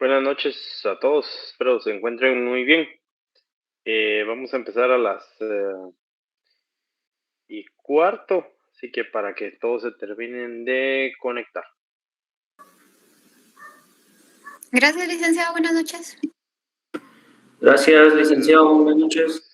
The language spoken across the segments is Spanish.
Buenas noches a todos, espero se encuentren muy bien. Vamos a empezar a las 1:15, así que para que todos se terminen de conectar. Gracias, licenciado. Buenas noches. Gracias, licenciado. Buenas noches.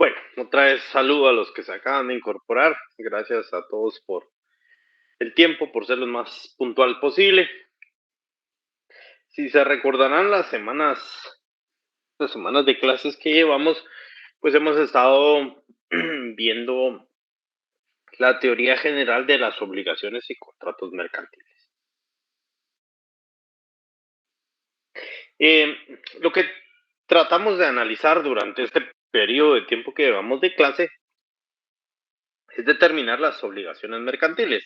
Bueno, otra vez saludo a los que se acaban de incorporar. Gracias a todos por el tiempo, por ser lo más puntual posible. Si se recordarán las semanas de clases que llevamos, pues hemos estado viendo la teoría general de las obligaciones y contratos mercantiles. Lo que tratamos de analizar durante este periodo de tiempo que llevamos de clase es determinar las obligaciones mercantiles,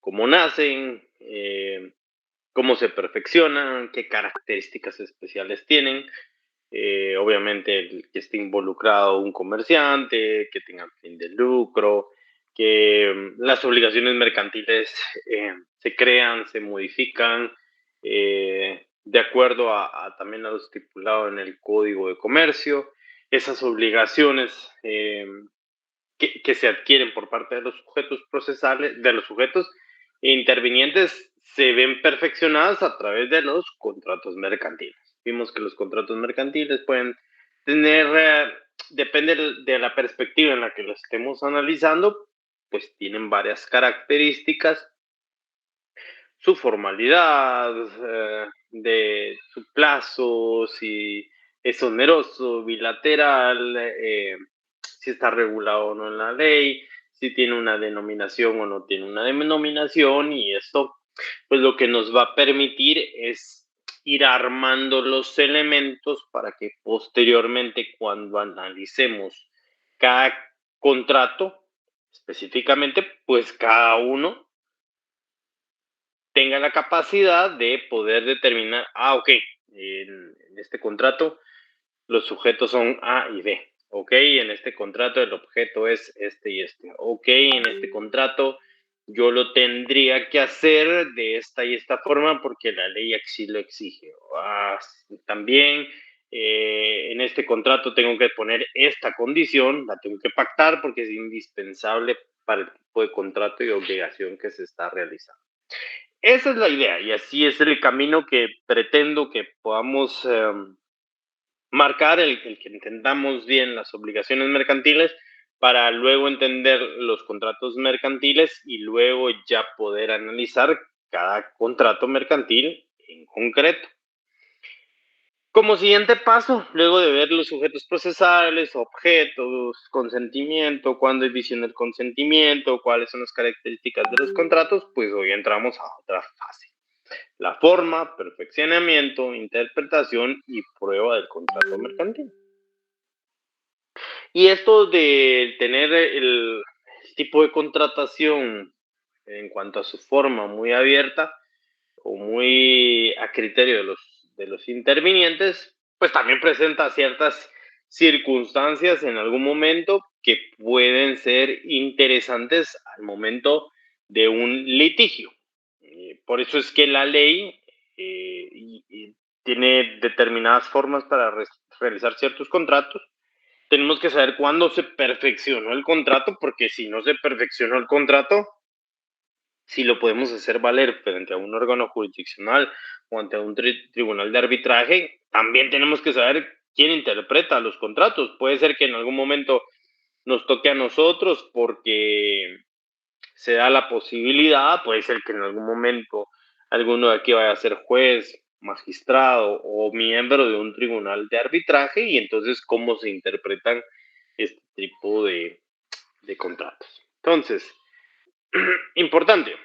cómo nacen, cómo se perfeccionan, qué características especiales tienen. Obviamente que esté involucrado un comerciante, que tenga fin de lucro, que las obligaciones mercantiles se crean, se modifican de acuerdo también a lo estipulado en el Código de Comercio. Esas obligaciones que se adquieren por parte de los sujetos procesales, de los sujetos intervinientes, se ven perfeccionadas a través de los contratos mercantiles. Vimos que los contratos mercantiles pueden tener, depende de la perspectiva en la que lo estemos analizando, pues tienen varias características, su formalidad, de su plazo, si es oneroso, bilateral, si está regulado o no en la ley, si tiene una denominación o no tiene una denominación, y esto pues lo que nos va a permitir es ir armando los elementos para que posteriormente cuando analicemos cada contrato específicamente, pues cada uno tenga la capacidad de poder determinar, ok, en este contrato los sujetos son A y B. Ok, en este contrato el objeto es este y este. Ok, en este contrato yo lo tendría que hacer de esta y esta forma porque la ley así lo exige. También en este contrato tengo que poner esta condición, la tengo que pactar porque es indispensable para el tipo de contrato y obligación que se está realizando. Esa es la idea y así es el camino que pretendo que podamos marcar, el que entendamos bien las obligaciones mercantiles para luego entender los contratos mercantiles y luego ya poder analizar cada contrato mercantil en concreto. Como siguiente paso, luego de ver los sujetos procesales, objetos, consentimiento, cuándo es visión del consentimiento, cuáles son las características de los contratos, pues hoy entramos a otra fase. La forma, perfeccionamiento, interpretación y prueba del contrato mercantil. Y esto de tener el tipo de contratación en cuanto a su forma muy abierta o muy a criterio de los intervinientes, pues también presenta ciertas circunstancias en algún momento que pueden ser interesantes al momento de un litigio. Por eso es que la ley tiene determinadas formas para realizar ciertos contratos. Tenemos que saber cuándo se perfeccionó el contrato, porque si no se perfeccionó el contrato, si lo podemos hacer valer frente a un órgano jurisdiccional o ante un tribunal de arbitraje, también tenemos que saber quién interpreta los contratos. Puede ser que en algún momento nos toque a nosotros porque se da la posibilidad, puede ser que en algún momento alguno de aquí vaya a ser juez, magistrado o miembro de un tribunal de arbitraje, y entonces cómo se interpretan este tipo de contratos. Entonces, importante,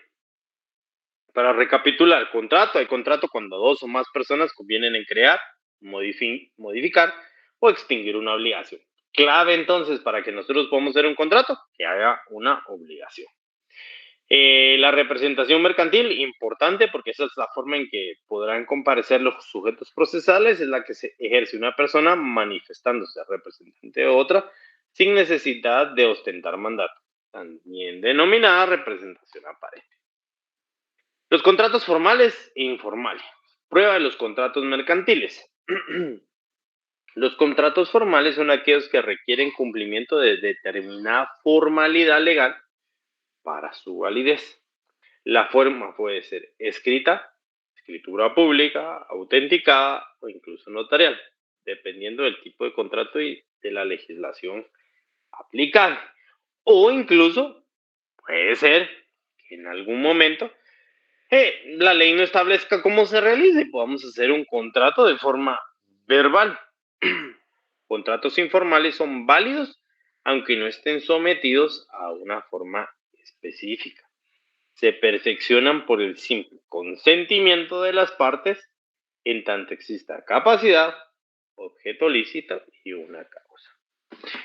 para recapitular, hay contrato cuando dos o más personas convienen en crear, modificar o extinguir una obligación. Clave entonces para que nosotros podamos hacer un contrato, que haya una obligación. La representación mercantil, importante porque esa es la forma en que podrán comparecer los sujetos procesales, es la que se ejerce una persona manifestándose representante de otra sin necesidad de ostentar mandato, también denominada representación aparente. Los contratos formales e informales. Prueba de los contratos mercantiles. Los contratos formales son aquellos que requieren cumplimiento de determinada formalidad legal para su validez. La forma puede ser escrita, escritura pública, autenticada o incluso notarial, dependiendo del tipo de contrato y de la legislación aplicable. O incluso puede ser que en algún momento la ley no establezca cómo se realiza y podamos hacer un contrato de forma verbal. Contratos informales son válidos aunque no estén sometidos a una forma específica. Se perfeccionan por el simple consentimiento de las partes en tanto exista capacidad, objeto lícito y una causa.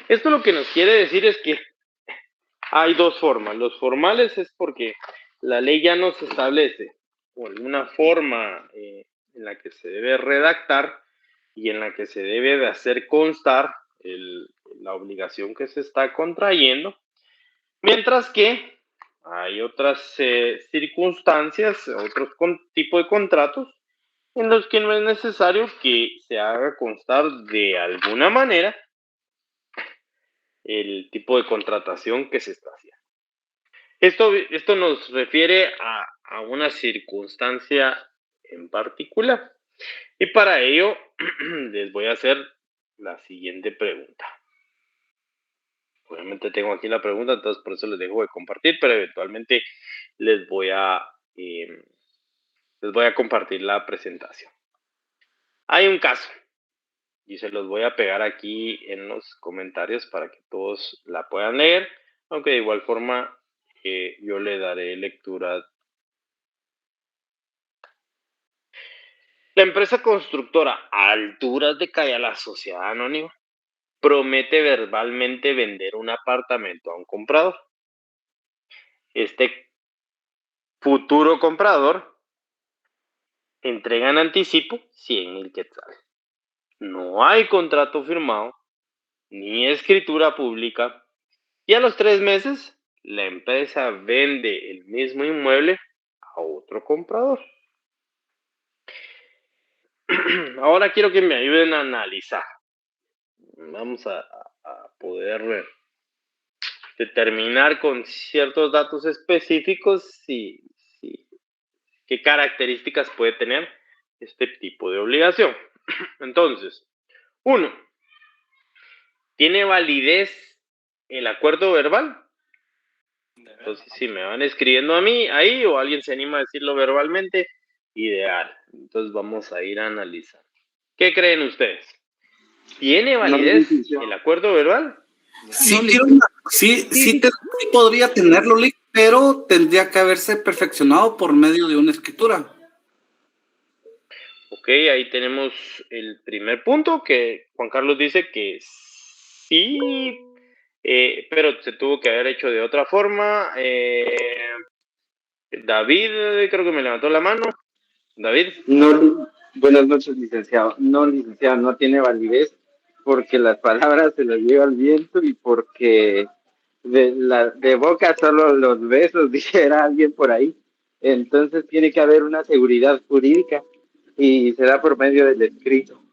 Esto lo que nos quiere decir es que hay dos formas. Los formales es porque la ley ya nos establece alguna forma en la que se debe redactar y en la que se debe de hacer constar la obligación que se está contrayendo, mientras que hay otras circunstancias, otros tipos de contratos en los que no es necesario que se haga constar de alguna manera el tipo de contratación que se está haciendo. Esto nos refiere a una circunstancia en particular. Y para ello les voy a hacer la siguiente pregunta. Obviamente tengo aquí la pregunta, entonces por eso les dejo de compartir, pero eventualmente les voy a compartir la presentación. Hay un caso y se los voy a pegar aquí en los comentarios para que todos la puedan leer, aunque de igual forma yo le daré lectura. La empresa constructora Alturas de Cayala, Sociedad Anónima, promete verbalmente vender un apartamento a un comprador. Este futuro comprador entrega en anticipo 100,000 quetzales. No hay contrato firmado ni escritura pública y a los 3 meses la empresa vende el mismo inmueble a otro comprador. Ahora quiero que me ayuden a analizar. Vamos a poder determinar con ciertos datos específicos qué características puede tener este tipo de obligación. Entonces, 1. ¿Tiene validez el acuerdo verbal? Entonces, si me van escribiendo a mí ahí o alguien se anima a decirlo verbalmente, ideal. Entonces vamos a ir a analizar. ¿Qué creen ustedes? ¿Tiene validez el acuerdo verbal? Sí podría tenerlo, Lick, pero tendría que haberse perfeccionado por medio de una escritura. Ok, ahí tenemos el primer punto, que Juan Carlos dice que sí, pero se tuvo que haber hecho de otra forma. David, creo que me levantó la mano. David. No, buenas noches, licenciado. No, licenciado, no tiene validez porque las palabras se las lleva el viento y porque de boca solo los besos, dijera alguien por ahí. Entonces tiene que haber una seguridad jurídica y se da por medio del escrito.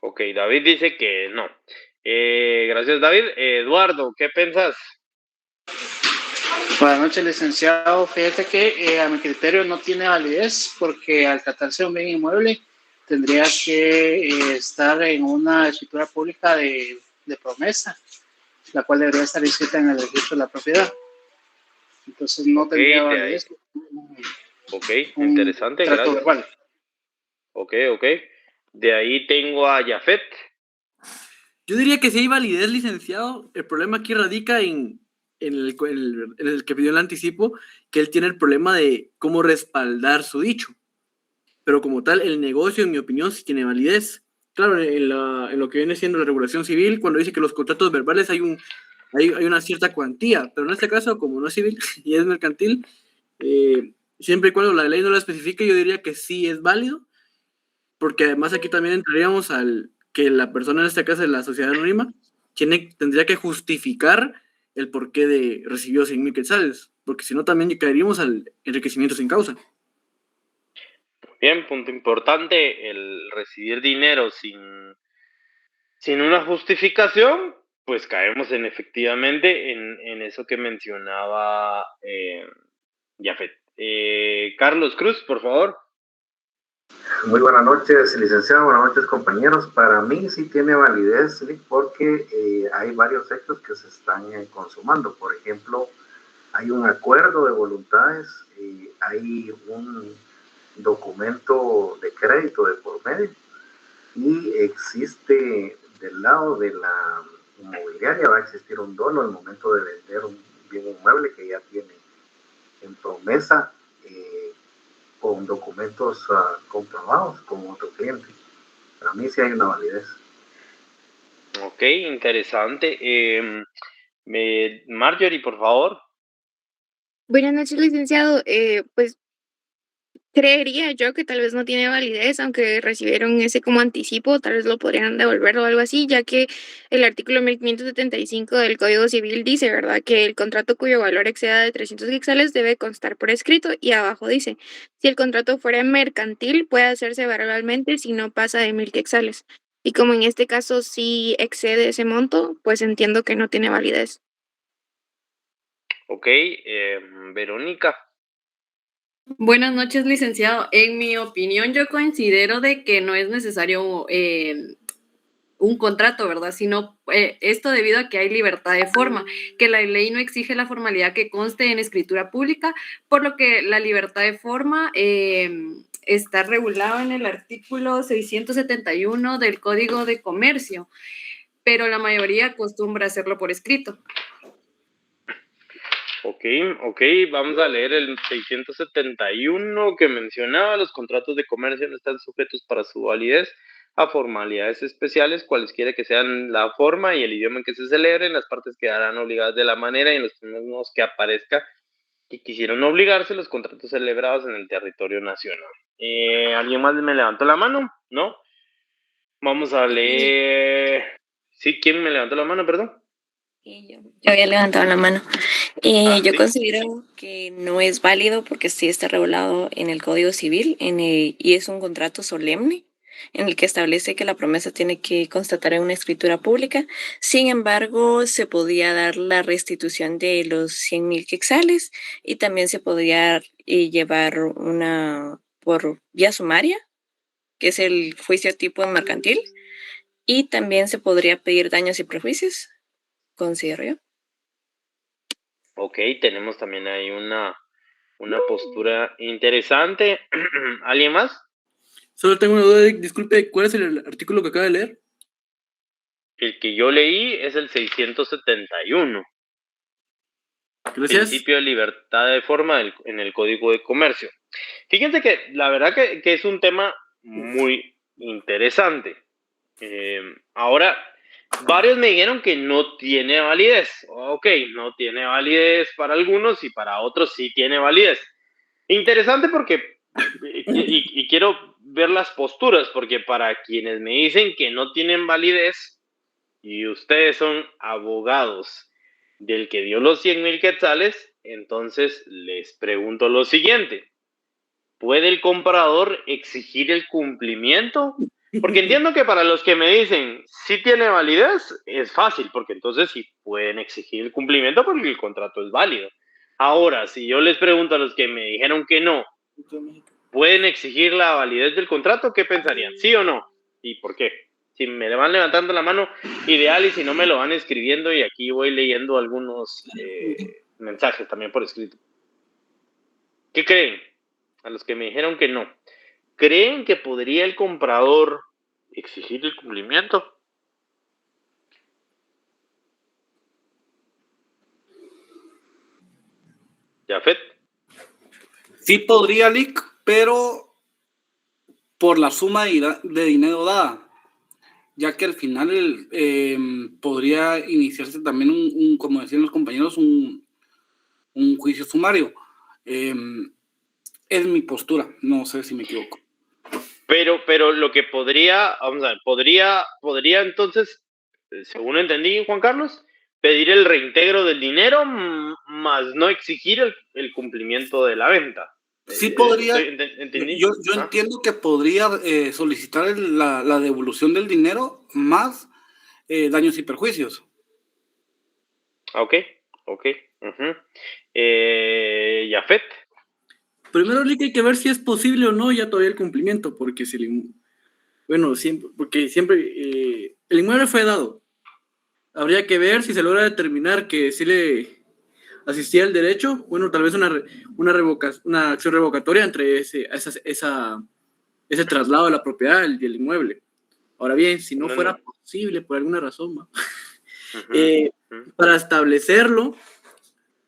Ok, David dice que no. Gracias, David. Eduardo, ¿qué pensás? Buenas noches, licenciado. Fíjate que a mi criterio no tiene validez porque al tratarse de un bien inmueble tendría que estar en una escritura pública de promesa, la cual debería estar inscrita en el registro de la propiedad. Entonces no tendría validez. Ok, interesante, gracias. Verbal. Ok. De ahí tengo a Jafet. Yo diría que sí hay validez, licenciado. El problema aquí radica en el que pidió el anticipo, que él tiene el problema de cómo respaldar su dicho. Pero como tal, el negocio, en mi opinión, sí tiene validez. Claro, en lo que viene siendo la regulación civil, cuando dice que los contratos verbales hay una cierta cuantía, pero en este caso, como no es civil y es mercantil, siempre y cuando la ley no la especifique, yo diría que sí es válido, porque además aquí también entraríamos al que la persona, en este caso de la sociedad anónima, tendría que justificar el porqué de recibió 100,000 quetzales, porque si no también caeríamos al enriquecimiento sin causa. Bien, punto importante, el recibir dinero sin una justificación, pues caemos efectivamente en eso que mencionaba Jafet. Carlos Cruz, por favor. Muy buenas noches, licenciado. Buenas noches, compañeros. Para mí sí tiene validez, ¿sí? Porque hay varios hechos que se están consumando. Por ejemplo, hay un acuerdo de voluntades, hay un documento de crédito de por medio y existe del lado de la inmobiliaria, va a existir un dolo al momento de vender un bien inmueble que ya tiene en promesa, con documentos comprobados con otro cliente. Para mí sí hay una validez. Ok, interesante. Marjorie, por favor. Buenas noches, licenciado. Pues creería yo que tal vez no tiene validez, aunque recibieron ese como anticipo, tal vez lo podrían devolver o algo así, ya que el artículo 1575 del Código Civil dice, ¿verdad?, que el contrato cuyo valor exceda de 300 quetzales debe constar por escrito, y abajo dice, si el contrato fuera mercantil, puede hacerse verbalmente si no pasa de 1000 quetzales. Y como en este caso sí excede ese monto, pues entiendo que no tiene validez. Ok, Verónica. Buenas noches, licenciado. En mi opinión, yo considero de que no es necesario un contrato, ¿verdad? Sino esto debido a que hay libertad de forma, que la ley no exige la formalidad que conste en escritura pública, por lo que la libertad de forma está regulada en el artículo 671 del Código de Comercio, pero la mayoría acostumbra hacerlo por escrito. Ok, vamos a leer el 671 que mencionaba: los contratos de comercio no están sujetos para su validez a formalidades especiales, cualesquiera que sean la forma y el idioma en que se celebren, las partes quedarán obligadas de la manera y en los términos que aparezca que quisieron obligarse los contratos celebrados en el territorio nacional. ¿Alguien más me levantó la mano? ¿No? Vamos a leer... ¿Sí? ¿Quién me levantó la mano, perdón? Yo había levantado la mano. Yo ¿sí? considero que no es válido porque sí está regulado en el Código Civil y es un contrato solemne en el que establece que la promesa tiene que constatar en una escritura pública. Sin embargo, se podía dar la restitución de los 100,000 quetzales y también se podía llevar una por vía sumaria, que es el juicio tipo mercantil, y también se podría pedir daños y perjuicios, considero yo. Ok, tenemos también ahí una postura interesante. ¿Alguien más? Solo tengo una duda, disculpe, ¿cuál es el artículo que acaba de leer? El que yo leí es el 671. Gracias. Principio de libertad de forma en el Código de Comercio. Fíjense que la verdad que es un tema muy interesante. Ahora, varios me dijeron que no tiene validez. Ok, no tiene validez para algunos y para otros sí tiene validez. Interesante porque, y quiero ver las posturas, porque para quienes me dicen que no tienen validez, y ustedes son abogados del que dio los 100,000 quetzales, entonces les pregunto lo siguiente: ¿puede el comprador exigir el cumplimiento? Porque entiendo que para los que me dicen sí tiene validez, es fácil, porque entonces sí pueden exigir el cumplimiento porque el contrato es válido. Ahora, si yo les pregunto a los que me dijeron que no, ¿pueden exigir la validez del contrato? ¿Qué pensarían? ¿Sí o no? ¿Y por qué? Si me van levantando la mano, ideal, y si no me lo van escribiendo, y aquí voy leyendo algunos mensajes también por escrito. ¿Qué creen? A los que me dijeron que no, ¿creen que podría el comprador exigir el cumplimiento? ¿Jafet? Sí podría, Lick, pero por la suma de dinero dada, ya que al final podría iniciarse también como decían los compañeros, un juicio sumario. Es mi postura, no sé si me equivoco. Pero lo que podría, vamos a ver, podría entonces, según entendí, Juan Carlos, pedir el reintegro del dinero, más no exigir el cumplimiento de la venta. Sí podría, ¿entendí? yo entiendo que podría solicitar la devolución del dinero más daños y perjuicios. Ok. Jafet. Primero, Lick, hay que ver si es posible o no ya todavía el cumplimiento, porque si siempre el inmueble fue dado. Habría que ver si se logra determinar que sí le asistía el derecho, bueno, tal vez una acción revocatoria entre ese traslado de la propiedad y el inmueble. Ahora bien, si no fuera posible por alguna razón, para establecerlo,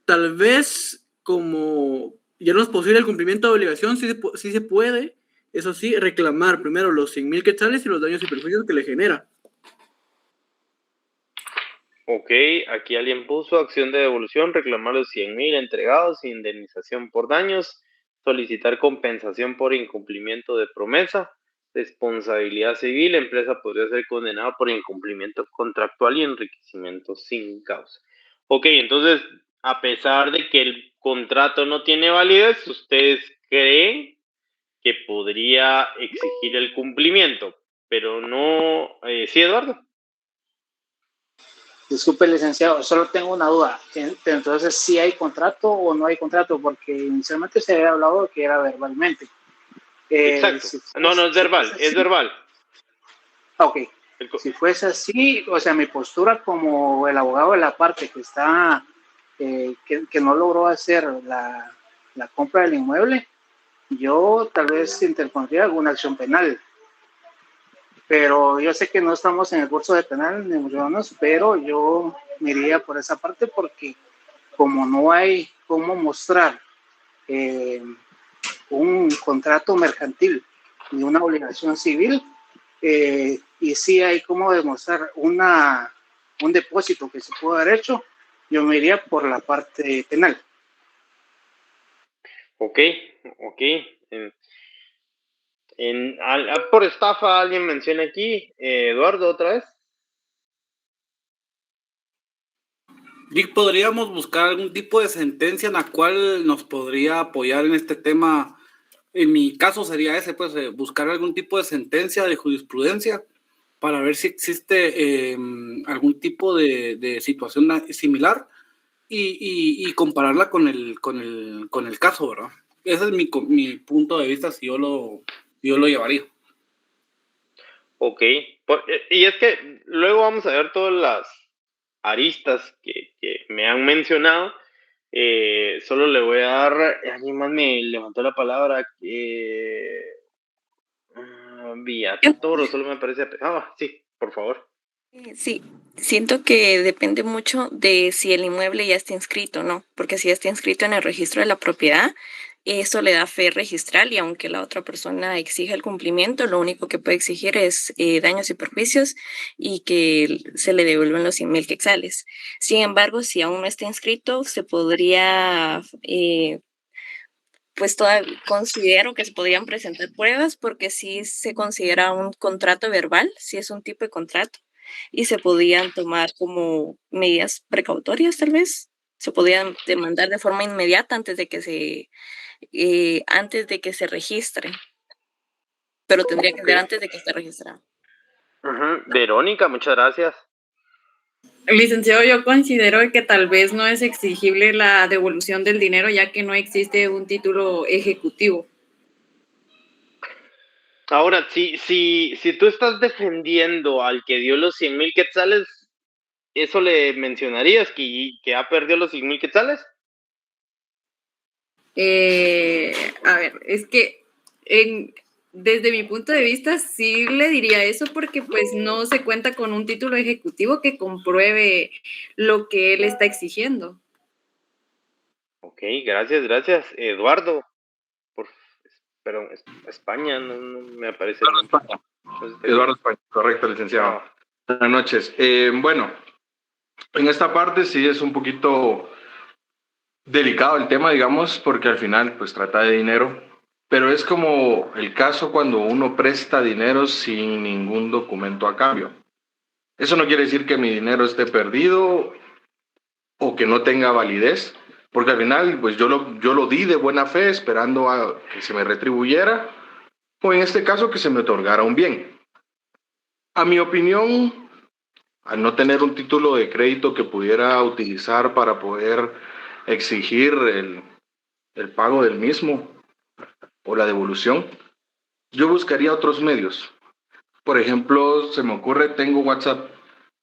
tal vez como ya no es posible el cumplimiento de obligación, sí se puede, eso sí, reclamar primero los 100,000 quetzales y los daños y perjuicios que le genera. Ok, aquí alguien puso acción de devolución, reclamar los 100,000 entregados, indemnización por daños, solicitar compensación por incumplimiento de promesa, responsabilidad civil, empresa podría ser condenada por incumplimiento contractual y enriquecimiento sin causa. Ok, entonces, a pesar de que el contrato no tiene validez, ¿ustedes creen que podría exigir el cumplimiento? Pero no... ¿Sí, Eduardo? Disculpe, licenciado, solo tengo una duda. Entonces, ¿sí hay contrato o no hay contrato? Porque inicialmente se había hablado de que era verbalmente. Exacto. No es verbal, es verbal. Ok. Si fuese así, o sea, mi postura como el abogado de la parte que está, que no logró hacer la compra del inmueble, yo tal vez interpondría alguna acción penal. Pero yo sé que no estamos en el curso de penal, ni mucho menos, pero yo me iría por esa parte porque como no hay cómo mostrar un contrato mercantil ni una obligación civil, y sí hay cómo demostrar un depósito que se pudo haber hecho, yo me iría por la parte penal. Ok. Por estafa alguien menciona aquí, Eduardo, otra vez. Vic, ¿podríamos buscar algún tipo de sentencia en la cual nos podría apoyar en este tema? En mi caso sería ese, pues, buscar algún tipo de sentencia de jurisprudencia para ver si existe algún tipo de situación similar y compararla con el caso, ¿verdad? Ese es mi punto de vista si yo lo llevaría. Ok, y es que luego vamos a ver todas las aristas que me han mencionado. Solo le voy a dar, alguien más me levantó la palabra, Villatoro, solo me parece, sí, por favor. Sí, siento que depende mucho de si el inmueble ya está inscrito o no, porque si ya está inscrito en el registro de la propiedad, eso le da fe registral y aunque la otra persona exija el cumplimiento, lo único que puede exigir es daños y perjuicios y que se le devuelvan los 100,000 quetzales. Sin embargo, si aún no está inscrito, se podría, considero que se podrían presentar pruebas porque sí se considera un contrato verbal, sí es un tipo de contrato y se podían tomar como medidas precautorias tal vez. Se podían demandar de forma inmediata antes de que se registre, pero tendría que ser antes de que esté registrado. Verónica, muchas gracias. Licenciado, yo considero que tal vez no es exigible la devolución del dinero ya que no existe un título ejecutivo. Ahora, si tú estás defendiendo al que dio los 100,000 quetzales, ¿eso le mencionarías que ha perdido los 100,000 quetzales? A ver, es que desde mi punto de vista sí le diría eso porque pues no se cuenta con un título ejecutivo que compruebe lo que él está exigiendo. Ok, gracias. Eduardo, perdón, España, no me aparece el nombre. Eduardo España, correcto, licenciado. Buenas noches. Bueno, en esta parte sí es un poquito delicado el tema, digamos, porque al final pues trata de dinero, pero es como el caso cuando uno presta dinero sin ningún documento a cambio. Eso no quiere decir que mi dinero esté perdido o que no tenga validez, porque al final pues yo lo di de buena fe esperando a que se me retribuyera o en este caso que se me otorgara un bien. A mi opinión, al no tener un título de crédito que pudiera utilizar para poder exigir el pago del mismo, o la devolución, yo buscaría otros medios. Por ejemplo, se me ocurre, tengo WhatsApp,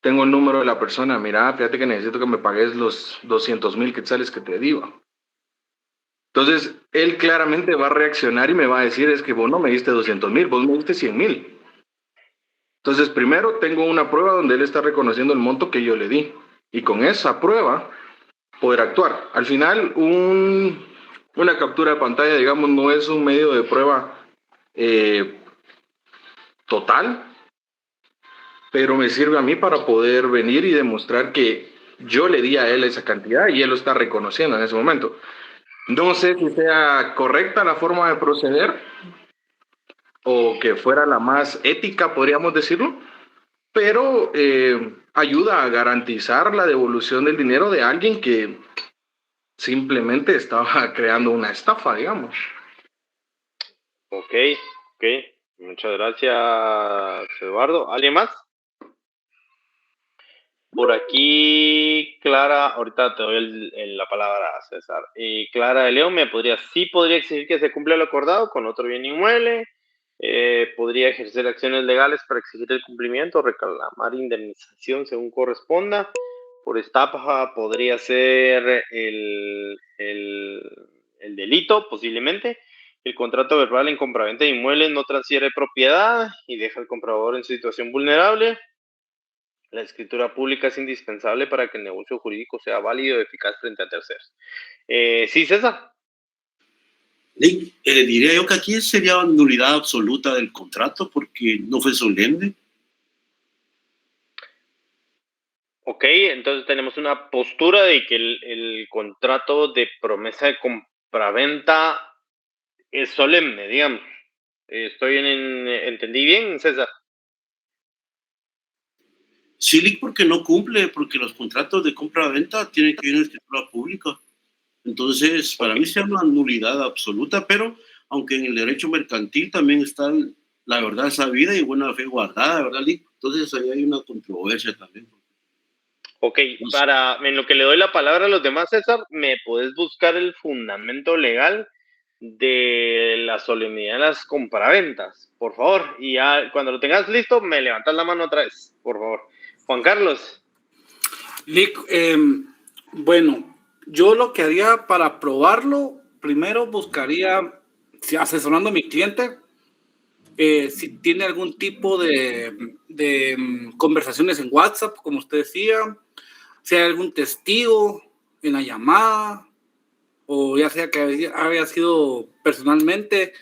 tengo el número de la persona, mira, fíjate que necesito que me pagues los 200,000 quetzales que te digo. Entonces, él claramente va a reaccionar y me va a decir, es que vos no me diste 200,000, vos me diste 100,000. Entonces, primero tengo una prueba donde él está reconociendo el monto que yo le di. Y con esa prueba, poder actuar. Al final, una captura de pantalla, digamos, no es un medio de prueba total, pero me sirve a mí para poder venir y demostrar que yo le di a él esa cantidad y él lo está reconociendo en ese momento. No sé si sea correcta la forma de proceder o que fuera la más ética, podríamos decirlo, pero ayuda a garantizar la devolución del dinero de alguien que simplemente estaba creando una estafa, digamos. Ok. Muchas gracias, Eduardo. ¿Alguien más? Por aquí, Clara, ahorita te doy la palabra a César. Clara de León sí podría exigir que se cumpla lo acordado con otro bien inmueble. Podría ejercer acciones legales para exigir el cumplimiento, reclamar indemnización según corresponda. Por estafa podría ser el delito, posiblemente. El contrato verbal en compraventa de inmuebles no transfiere propiedad y deja al comprador en situación vulnerable. La escritura pública es indispensable para que el negocio jurídico sea válido y eficaz frente a terceros. Sí, César. Diría yo que aquí sería nulidad absoluta del contrato porque no fue solemne. Ok, entonces tenemos una postura de que el contrato de promesa de compraventa es solemne, digamos. ¿Entendí bien, César? Sí, porque no cumple, porque los contratos de compra-venta tienen que ir en escritura pública. Entonces, para mí se llama nulidad absoluta, pero aunque en el derecho mercantil también está la verdad sabida y buena fe guardada, ¿verdad, Lick? Entonces ahí hay una controversia también. Ok, en lo que le doy la palabra a los demás, César, ¿me puedes buscar el fundamento legal de la solemnidad de las compraventas, por favor? Y ya cuando lo tengas listo, me levantas la mano otra vez, por favor. Juan Carlos. Lick, bueno, yo lo que haría para probarlo, primero buscaría, asesorando a mi cliente, si tiene algún tipo de conversaciones en WhatsApp, como usted decía, si hay algún testigo en la llamada, o ya sea que había sido personalmente,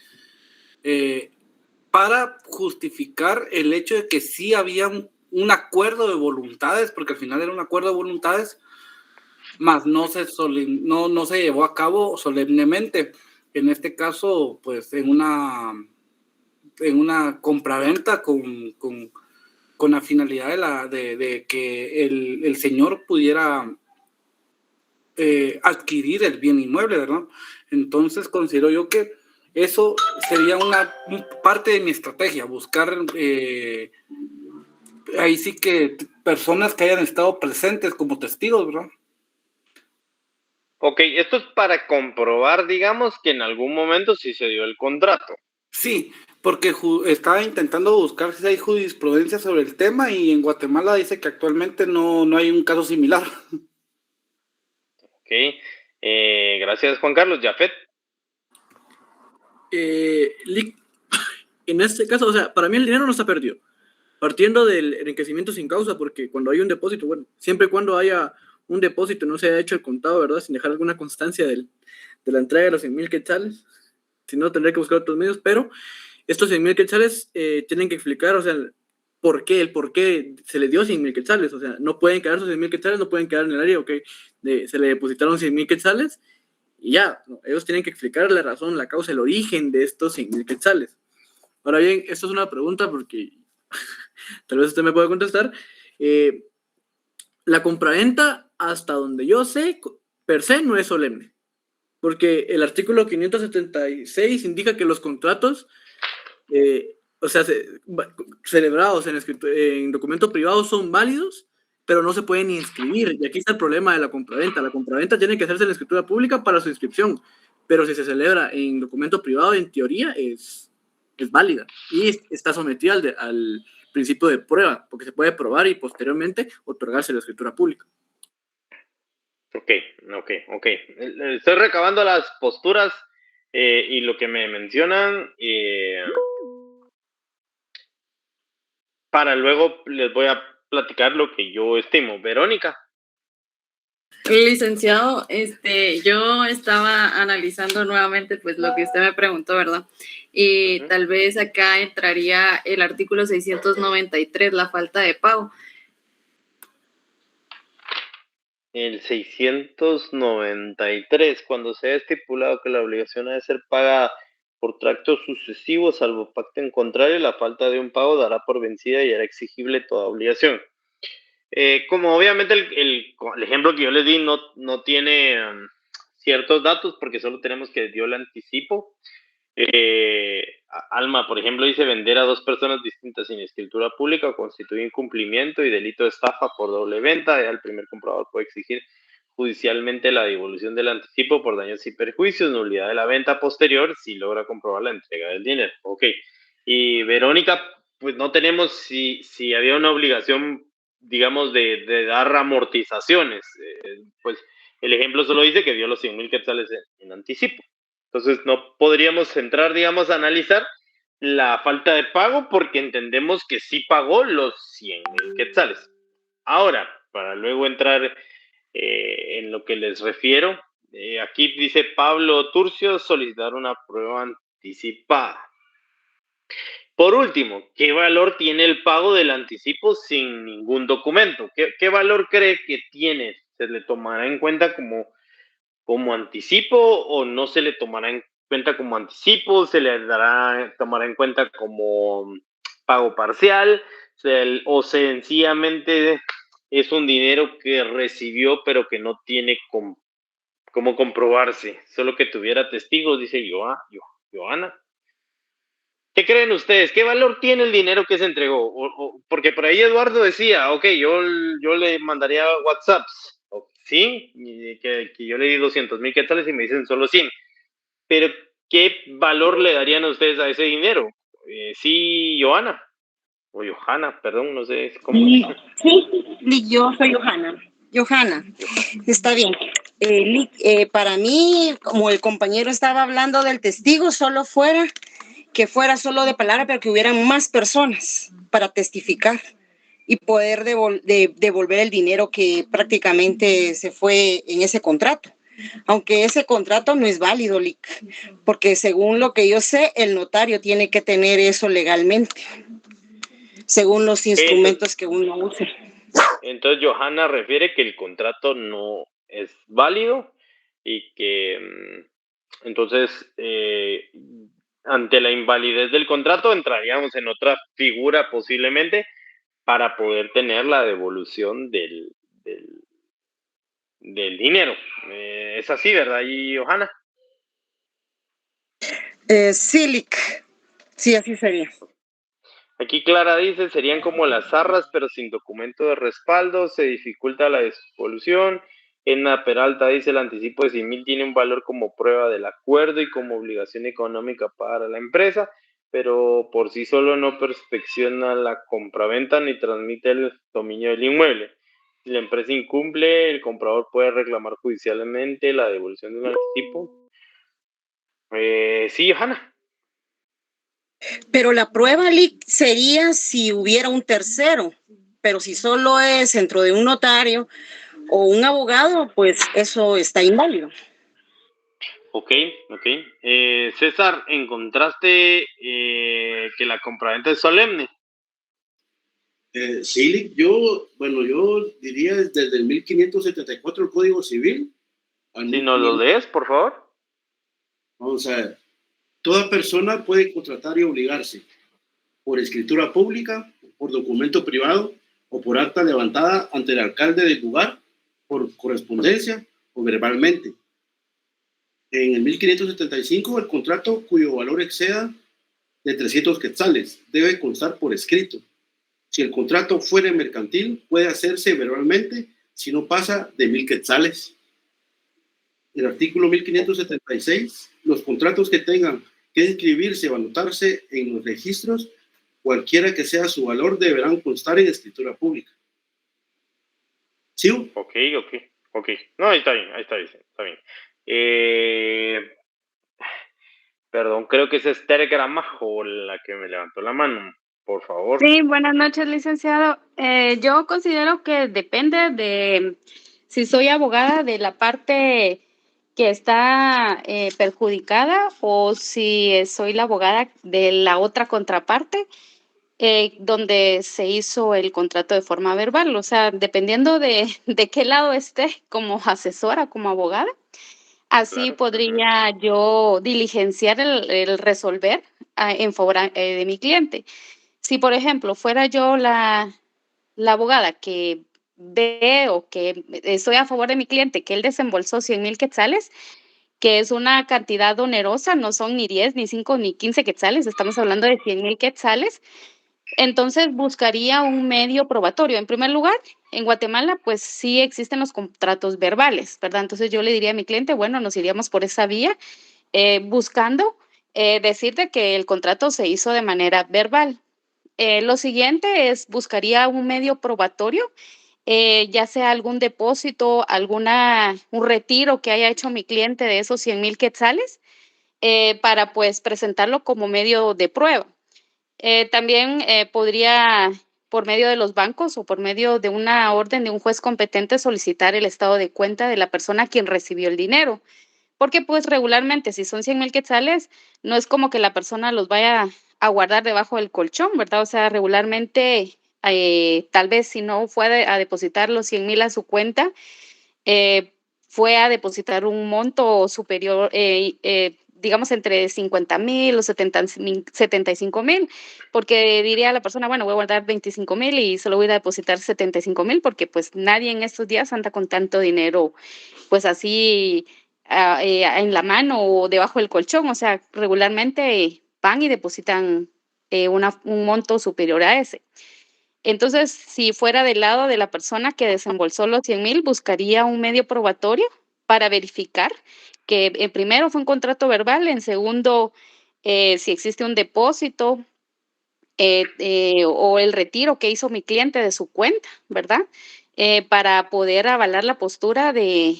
para justificar el hecho de que sí había un acuerdo de voluntades, porque al final era un acuerdo de voluntades, más no se llevó a cabo solemnemente. En este caso, pues en una compraventa con la finalidad de que el señor pudiera adquirir el bien inmueble, ¿verdad? Entonces considero yo que eso sería una parte de mi estrategia, buscar ahí sí que personas que hayan estado presentes como testigos, ¿verdad? Ok, esto es para comprobar, digamos, que en algún momento sí se dio el contrato. Sí, porque estaba intentando buscar si hay jurisprudencia sobre el tema y en Guatemala dice que actualmente no hay un caso similar. Ok, gracias Juan Carlos. Jafet. En este caso, o sea, para mí el dinero no está perdido. Partiendo del enriquecimiento sin causa, porque cuando hay un depósito, bueno, siempre y cuando haya un depósito, no se haya hecho el contado, ¿verdad? Sin dejar alguna constancia de la entrega de los 100,000 quetzales, si no tendré que buscar otros medios, pero estos 100,000 quetzales tienen que explicar, o sea, el por qué se le dio 100,000 quetzales, o sea, no pueden quedar esos 100,000 quetzales, no pueden quedar en el área, ok, se le depositaron 100,000 quetzales, y ya, no, ellos tienen que explicar la razón, la causa, el origen de estos 100,000 quetzales. Ahora bien, esto es una pregunta porque tal vez usted me pueda contestar. La compraventa, hasta donde yo sé, per se no es solemne, porque el artículo 576 indica que los contratos, o sea, celebrados en documento privado son válidos, pero no se pueden inscribir. Y aquí está el problema de la compraventa. La compraventa tiene que hacerse en la escritura pública para su inscripción, pero si se celebra en documento privado, en teoría es válida y está sometida al principio de prueba, porque se puede probar y posteriormente otorgarse la escritura pública. Ok. Estoy recabando las posturas y lo que me mencionan para luego les voy a platicar lo que yo estimo. Verónica. Licenciado, yo estaba analizando nuevamente pues lo que usted me preguntó, ¿verdad? Y tal vez acá entraría el artículo 693, la falta de pago. El 693, cuando se ha estipulado que la obligación ha de ser pagada por tracto sucesivo, salvo pacto en contrario, la falta de un pago dará por vencida y hará exigible toda obligación. Como obviamente el ejemplo que yo les di no tiene ciertos datos, porque solo tenemos que dio el anticipo. Alma, por ejemplo, dice: vender a dos personas distintas sin escritura pública constituye incumplimiento y delito de estafa por doble venta. El primer comprador puede exigir judicialmente la devolución del anticipo por daños y perjuicios, nulidad de la venta posterior si logra comprobar la entrega del dinero. Ok. Y Verónica, pues no tenemos si había una obligación, digamos, de dar amortizaciones. Pues el ejemplo solo dice que dio los 100,000 quetzales en anticipo. Entonces no podríamos entrar, digamos, a analizar la falta de pago porque entendemos que sí pagó los 100,000 quetzales. Ahora, para luego entrar en lo que les refiero, aquí dice Pablo Turcio: solicitar una prueba anticipada. Por último, ¿qué valor tiene el pago del anticipo sin ningún documento? ¿Qué valor cree que tiene? ¿Se le tomará en cuenta como anticipo o no se le tomará en cuenta como anticipo? ¿Se le tomará en cuenta como pago parcial? ¿O sencillamente es un dinero que recibió pero que no tiene cómo comprobarse? Solo que tuviera testigos, dice Johanna. ¿Qué creen ustedes? ¿Qué valor tiene el dinero que se entregó? Porque por ahí Eduardo decía: ok, yo le mandaría WhatsApps, ¿sí? Y que yo le di 200,000 quetzales y me dicen solo 100. Pero, ¿qué valor le darían a ustedes a ese dinero? Sí, Johanna. O Johanna, perdón, no sé cómo. Sí, yo soy Johanna, está bien. Para mí, como el compañero estaba hablando del testigo, que fuera solo de palabra, pero que hubieran más personas para testificar y poder devolver el dinero que prácticamente se fue en ese contrato. Aunque ese contrato no es válido, porque según lo que yo sé, el notario tiene que tener eso legalmente, según los instrumentos que uno use. Entonces, Johanna refiere que el contrato no es válido y que entonces ante la invalidez del contrato entraríamos en otra figura posiblemente para poder tener la devolución del dinero. Es así, ¿verdad, Johanna? Sí, sí, así sería. Aquí Clara dice: serían como las arras, pero sin documento de respaldo, se dificulta la devolución. Edna Peralta dice: el anticipo de 100,000 tiene un valor como prueba del acuerdo y como obligación económica para la empresa, pero por sí solo no perfecciona la compraventa ni transmite el dominio del inmueble. Si la empresa incumple, el comprador puede reclamar judicialmente la devolución de un anticipo. Sí, Johanna. Pero la prueba, sería si hubiera un tercero, pero si solo es dentro de un notario o un abogado, pues eso está inválido. Ok. César, ¿encontraste que la compraventa es solemne? Sí, yo diría desde el 1574 el Código Civil. Si nos lo lees, por favor. Vamos a ver. Toda persona puede contratar y obligarse por escritura pública, por documento privado o por acta levantada ante el alcalde del lugar, por correspondencia o verbalmente. En el 1575, el contrato cuyo valor exceda de 300 quetzales debe constar por escrito. Si el contrato fuera mercantil, puede hacerse verbalmente si no pasa de 1,000 quetzales. El artículo 1576, los contratos que tengan que inscribirse o anotarse en los registros, cualquiera que sea su valor, deberán constar en escritura pública. ¿Sí? Ok. No, ahí está bien, está bien. Perdón, creo que es Esther Gramajo la que me levantó la mano, por favor. Sí, buenas noches, licenciado. Yo considero que depende de si soy abogada de la parte que está perjudicada o si soy la abogada de la otra contraparte, donde se hizo el contrato de forma verbal. O sea, dependiendo de qué lado esté como asesora, como abogada, así podría yo diligenciar el resolver en favor de mi cliente. Si, por ejemplo, fuera yo la abogada que ve o que estoy a favor de mi cliente, que él desembolsó 100,000 quetzales, que es una cantidad onerosa, no son ni 10, ni 5, ni 15 quetzales, estamos hablando de 100,000 quetzales, entonces buscaría un medio probatorio. En primer lugar, en Guatemala, pues sí existen los contratos verbales, ¿verdad? Entonces yo le diría a mi cliente, bueno, nos iríamos por esa vía, buscando decirte que el contrato se hizo de manera verbal. Lo siguiente es buscaría un medio probatorio, ya sea algún depósito, un retiro que haya hecho mi cliente de esos 100,000 quetzales, para pues presentarlo como medio de prueba. También podría, por medio de los bancos o por medio de una orden de un juez competente, solicitar el estado de cuenta de la persona a quien recibió el dinero. Porque pues regularmente si son 100,000 quetzales, no es como que la persona los vaya a guardar debajo del colchón, ¿verdad? O sea, regularmente, tal vez si no fue a depositar los 100,000 a su cuenta, fue a depositar un monto superior, digamos, entre 50,000 o 75,000, porque diría la persona, bueno, voy a guardar 25,000 y solo voy a depositar 75,000, porque pues nadie en estos días anda con tanto dinero, pues así en la mano o debajo del colchón. O sea, regularmente van y depositan un monto superior a ese. Entonces, si fuera del lado de la persona que desembolsó los 100,000, buscaría un medio probatorio para verificar que en primero fue un contrato verbal, en segundo, si existe un depósito o el retiro que hizo mi cliente de su cuenta, ¿verdad? Para poder avalar la postura de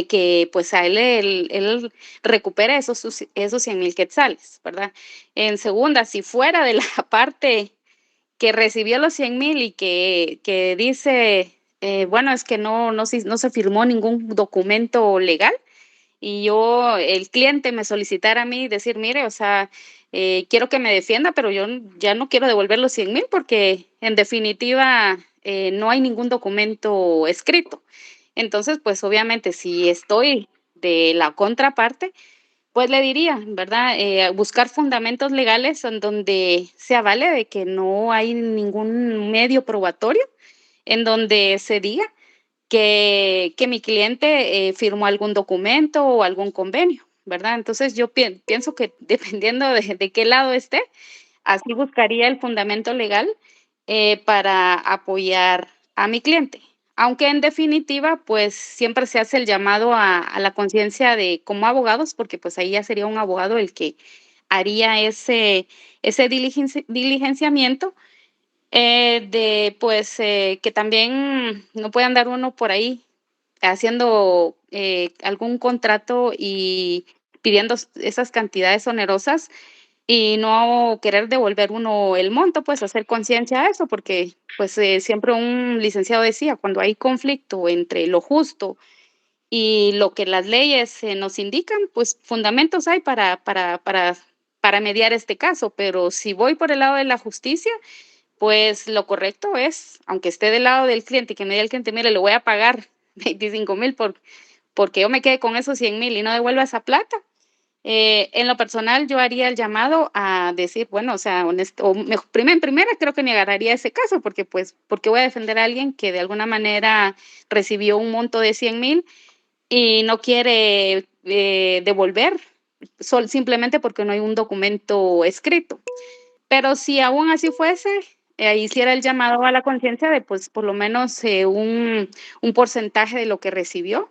que pues a él recupera esos 100,000 quetzales, ¿verdad? En segunda, si fuera de la parte que recibió los 100,000 y que dice, bueno, es que no se firmó ningún documento legal, y el cliente me solicitara a mí decir, mire, o sea, quiero que me defienda, pero yo ya no quiero devolver los 100,000 porque en definitiva no hay ningún documento escrito. Entonces, pues obviamente si estoy de la contraparte, pues le diría, ¿verdad? Buscar fundamentos legales en donde se avale de que no hay ningún medio probatorio, en donde se diga que mi cliente firmó algún documento o algún convenio, ¿verdad? Entonces yo pienso que dependiendo de qué lado esté, así buscaría el fundamento legal para apoyar a mi cliente. Aunque en definitiva, pues siempre se hace el llamado a la conciencia de como abogados, porque pues ahí ya sería un abogado el que haría ese diligenciamiento de pues que también no puede andar uno por ahí haciendo algún contrato y pidiendo esas cantidades onerosas y no querer devolver uno el monto, pues hacer conciencia a eso, porque pues siempre un licenciado decía, cuando hay conflicto entre lo justo y lo que las leyes nos indican, pues fundamentos hay para mediar este caso, pero si voy por el lado de la justicia, pues lo correcto es, aunque esté del lado del cliente y que me diga el cliente, mire, le voy a pagar 25,000 porque yo me quede con esos 100,000 y no devuelva esa plata. En lo personal, yo haría el llamado a decir, bueno, o sea, en primera creo que ni agarraría ese caso, porque pues, porque voy a defender a alguien que de alguna manera recibió un monto de 100,000 y no quiere devolver, simplemente porque no hay un documento escrito. Pero si aún así fuese, hiciera el llamado a la conciencia de, pues, por lo menos un porcentaje de lo que recibió,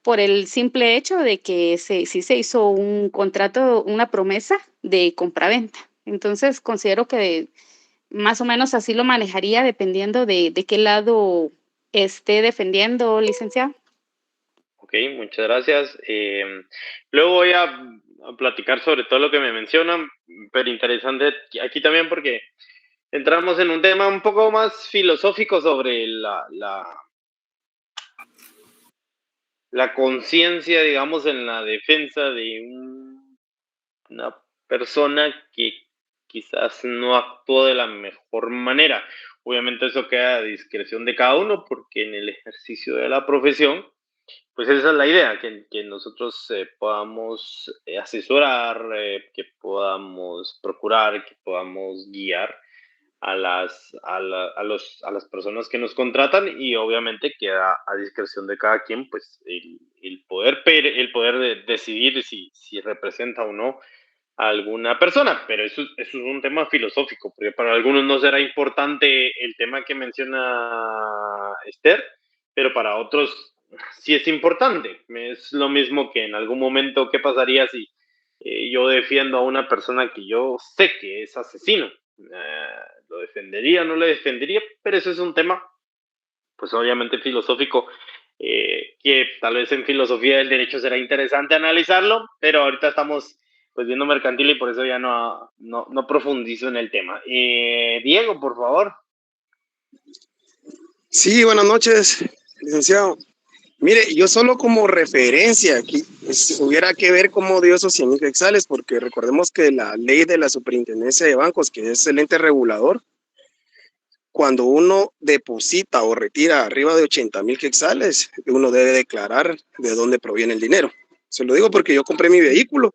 por el simple hecho de que sí se hizo un contrato, una promesa de compraventa. Entonces, considero que más o menos así lo manejaría dependiendo de qué lado esté defendiendo, licenciado. Ok, muchas gracias. Luego voy a platicar sobre todo lo que me mencionan, pero interesante aquí también porque entramos en un tema un poco más filosófico sobre la conciencia, digamos, en la defensa de una persona que quizás no actuó de la mejor manera. Obviamente eso queda a discreción de cada uno porque en el ejercicio de la profesión, pues esa es la idea, que nosotros podamos asesorar, que podamos procurar, que podamos guiar a las personas que nos contratan y obviamente queda a discreción de cada quien pues el poder decidir si representa o no a alguna persona, pero eso es un tema filosófico, porque para algunos no será importante el tema que menciona Esther, pero para otros sí es importante. Es lo mismo que en algún momento, ¿qué pasaría si yo defiendo a una persona que yo sé que es asesino? ¿Lo defendería, no le defendería? Pero eso es un tema, pues obviamente filosófico, que tal vez en filosofía del derecho será interesante analizarlo, pero ahorita estamos pues viendo mercantil y por eso ya no profundizo en el tema. Diego, por favor. Sí, buenas noches, licenciado. Mire, yo solo como referencia aquí, hubiera que ver cómo dio esos 100,000 quetzales, porque recordemos que la ley de la superintendencia de bancos, que es el ente regulador, cuando uno deposita o retira arriba de 80,000 quetzales, uno debe declarar de dónde proviene el dinero. Se lo digo porque yo compré mi vehículo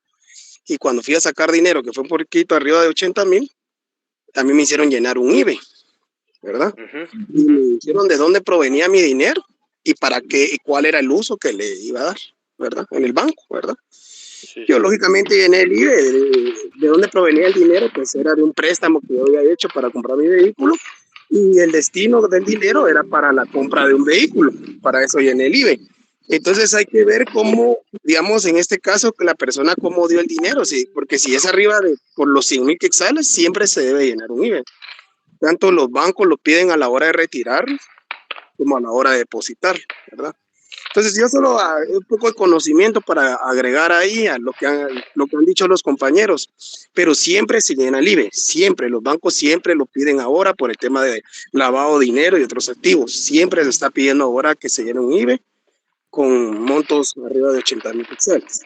y cuando fui a sacar dinero, que fue un poquito arriba de 80,000, a mí me hicieron llenar un IBE, ¿verdad? Y me dijeron de dónde provenía mi dinero y para qué, y cuál era el uso que le iba a dar, ¿verdad? En el banco, ¿verdad? Yo lógicamente llené el IBE, de dónde provenía el dinero, pues era de un préstamo que yo había hecho para comprar mi vehículo y el destino del dinero era para la compra de un vehículo, para eso llené el IBE. Entonces hay que ver cómo, digamos, en este caso, que la persona cómo dio el dinero, sí, porque si es arriba de por los 100,000 quetzales, siempre se debe llenar un IBE. Tanto los bancos lo piden a la hora de retirar como a la hora de depositar, ¿verdad? Entonces yo solo un poco de conocimiento para agregar ahí a lo que han dicho los compañeros, pero siempre se llena el IBE, siempre, los bancos siempre lo piden ahora por el tema de lavado de dinero y otros activos, siempre se está pidiendo ahora que se llene un IBE con montos arriba de 80,000 quetzales.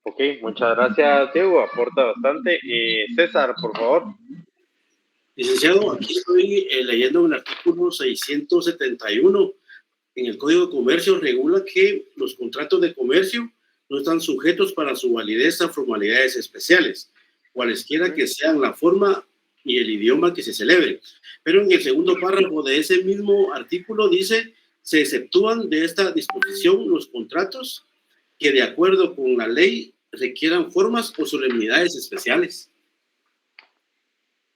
Ok, muchas gracias, Diego, aporta bastante. César, por favor. Licenciado, aquí estoy leyendo el artículo 671. En el Código de Comercio regula que los contratos de comercio no están sujetos para su validez a formalidades especiales, cualesquiera que sean la forma y el idioma que se celebre. Pero en el segundo párrafo de ese mismo artículo dice: se exceptúan de esta disposición los contratos que de acuerdo con la ley requieran formas o solemnidades especiales.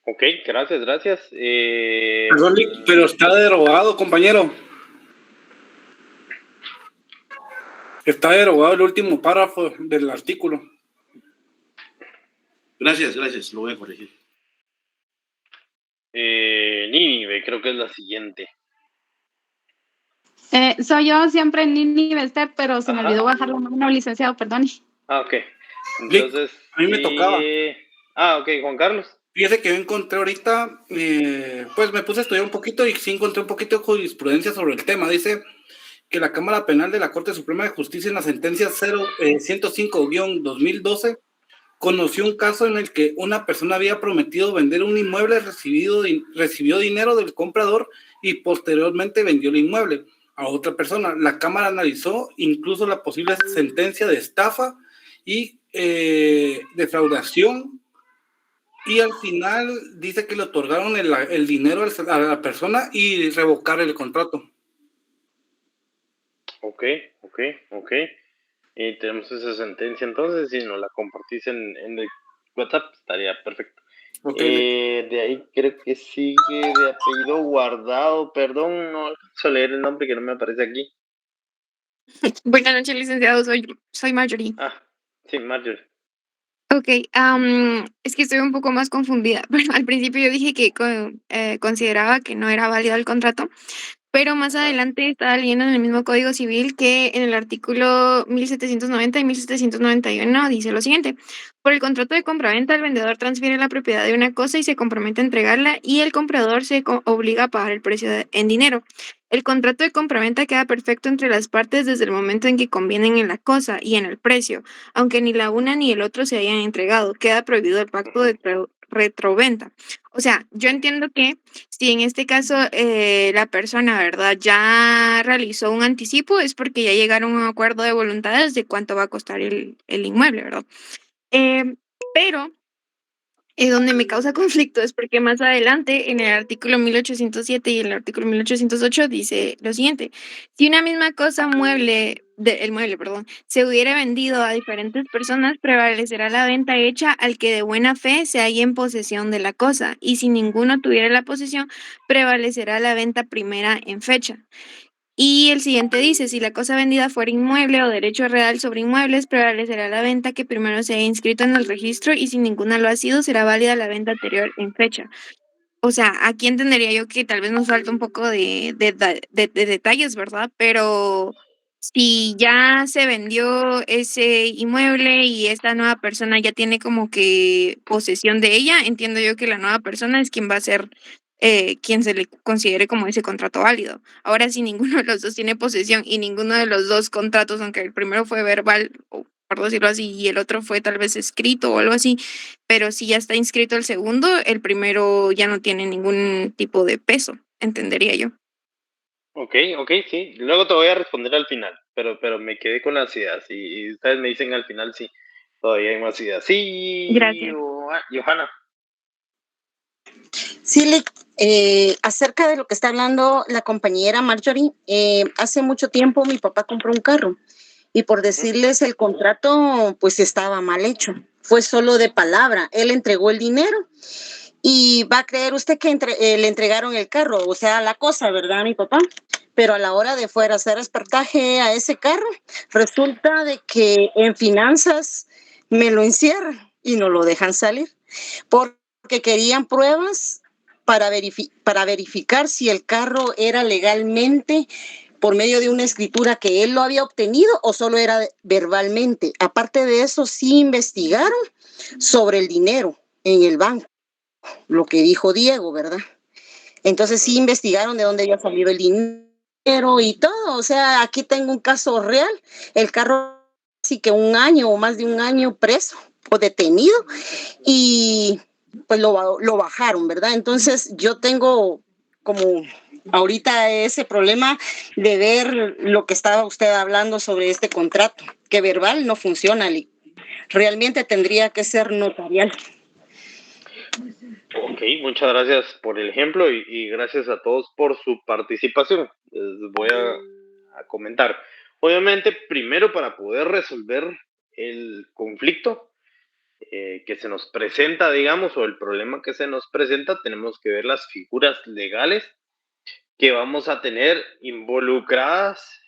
Ok, gracias. Perdón, pero está derogado, compañero. Está derogado el último párrafo del artículo. Gracias, lo voy a corregir. Nínive, creo que es la siguiente. Soy yo siempre Nini Bester, pero se me olvidó bajar la mano, licenciado, perdone. Ok. Entonces, a mí me tocaba. Ok, Juan Carlos. Fíjese que yo encontré ahorita, pues me puse a estudiar un poquito y sí encontré un poquito de jurisprudencia sobre el tema. Dice que la Cámara Penal de la Corte Suprema de Justicia en la sentencia 105-2012 conoció un caso en el que una persona había prometido vender un inmueble, recibió dinero del comprador y posteriormente vendió el inmueble a otra persona. La Cámara analizó incluso la posible sentencia de estafa y defraudación y al final dice que le otorgaron el dinero a la persona y revocar el contrato. Ok. Y tenemos esa sentencia entonces, si nos la compartís en el WhatsApp, estaría perfecto. Okay. De ahí creo que sigue de apellido Guardado, perdón, no alcanzo a leer el nombre que no me aparece aquí. Buenas noches, licenciado. Soy Marjorie. Sí, Marjorie. Ok, es que estoy un poco más confundida. Bueno, al principio yo dije que consideraba que no era válido el contrato, pero más adelante estaba leyendo en el mismo Código Civil que en el artículo 1790 y 1791 dice lo siguiente: por el contrato de compraventa, el vendedor transfiere la propiedad de una cosa y se compromete a entregarla, y el comprador se obliga a pagar el precio en dinero. El contrato de compraventa queda perfecto entre las partes desde el momento en que convienen en la cosa y en el precio, aunque ni la una ni el otro se hayan entregado. Queda prohibido el pacto de retroventa. O sea, yo entiendo que si en este caso la persona, ¿verdad?, ya realizó un anticipo, es porque ya llegaron a un acuerdo de voluntades de cuánto va a costar el inmueble, ¿verdad? Pero donde me causa conflicto es porque más adelante en el artículo 1807 y el artículo 1808 dice lo siguiente: si una misma cosa el mueble, perdón, se hubiera vendido a diferentes personas, prevalecerá la venta hecha al que de buena fe se halla en posesión de la cosa, y si ninguno tuviera la posesión, prevalecerá la venta primera en fecha. Y el siguiente dice: si la cosa vendida fuera inmueble o derecho real sobre inmuebles, prevalecerá la venta que primero se haya inscrito en el registro, y si ninguna lo ha sido, será válida la venta anterior en fecha. O sea, aquí entendería yo que tal vez nos falta un poco de detalles, ¿verdad? Pero si ya se vendió ese inmueble y esta nueva persona ya tiene como que posesión de ella, entiendo yo que la nueva persona es quien va a ser, quien se le considere como ese contrato válido. Ahora, si ninguno de los dos tiene posesión y ninguno de los dos contratos, aunque el primero fue verbal, o por decirlo así, y el otro fue tal vez escrito o algo así, pero si ya está inscrito el segundo, el primero ya no tiene ningún tipo de peso, entendería yo. Ok, sí. Luego te voy a responder al final, pero me quedé con las ideas y ustedes me dicen al final si todavía hay más ideas. Sí, Gracias. Johanna. Sí, Lick, acerca de lo que está hablando la compañera Marjorie, hace mucho tiempo mi papá compró un carro y, por decirles, el contrato pues estaba mal hecho. Fue solo de palabra. Él entregó el dinero y va a creer usted que le entregaron el carro, o sea, la cosa, ¿verdad, mi papá? Pero a la hora de fuera hacer aspertaje a ese carro, resulta de que en finanzas me lo encierran y no lo dejan salir porque querían pruebas para verificar si el carro era legalmente por medio de una escritura que él lo había obtenido o solo era verbalmente. Aparte de eso, sí investigaron sobre el dinero en el banco, lo que dijo Diego, ¿verdad? Entonces sí investigaron de dónde había salido el dinero y todo. O sea, aquí tengo un caso real. El carro sí que 1 año o más de 1 año preso o detenido, y pues lo bajaron, ¿verdad? Entonces yo tengo como ahorita ese problema de ver lo que estaba usted hablando sobre este contrato, que verbal no funciona, realmente tendría que ser notarial. Ok, muchas gracias por el ejemplo y gracias a todos por su participación. Les voy a comentar. Obviamente, primero, para poder resolver el conflicto que se nos presenta, digamos, o el problema que se nos presenta, tenemos que ver las figuras legales que vamos a tener involucradas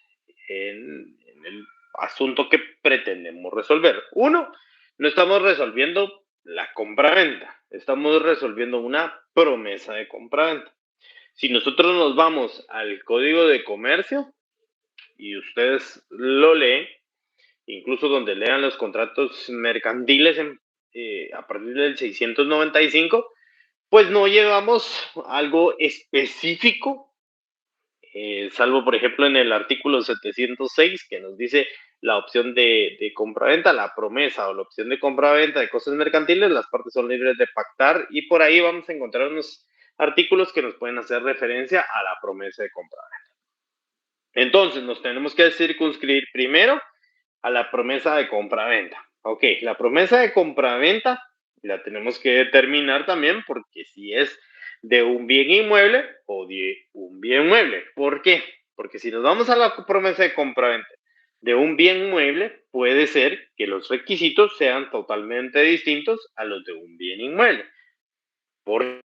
en el asunto que pretendemos resolver. Uno, no estamos resolviendo la compraventa, estamos resolviendo una promesa de compraventa. Si nosotros nos vamos al Código de Comercio y ustedes lo leen, incluso donde lean los contratos mercantiles a partir del 695, pues no llevamos algo específico, salvo por ejemplo en el artículo 706 que nos dice la opción de compraventa, la promesa o la opción de compraventa de cosas mercantiles, las partes son libres de pactar, y por ahí vamos a encontrar unos artículos que nos pueden hacer referencia a la promesa de compraventa. Entonces nos tenemos que circunscribir primero a la promesa de compraventa. Ok, la promesa de compraventa la tenemos que determinar también, porque si es de un bien inmueble o de un bien mueble. ¿Por qué? Porque si nos vamos a la promesa de compraventa de un bien mueble, puede ser que los requisitos sean totalmente distintos a los de un bien inmueble. ¿Por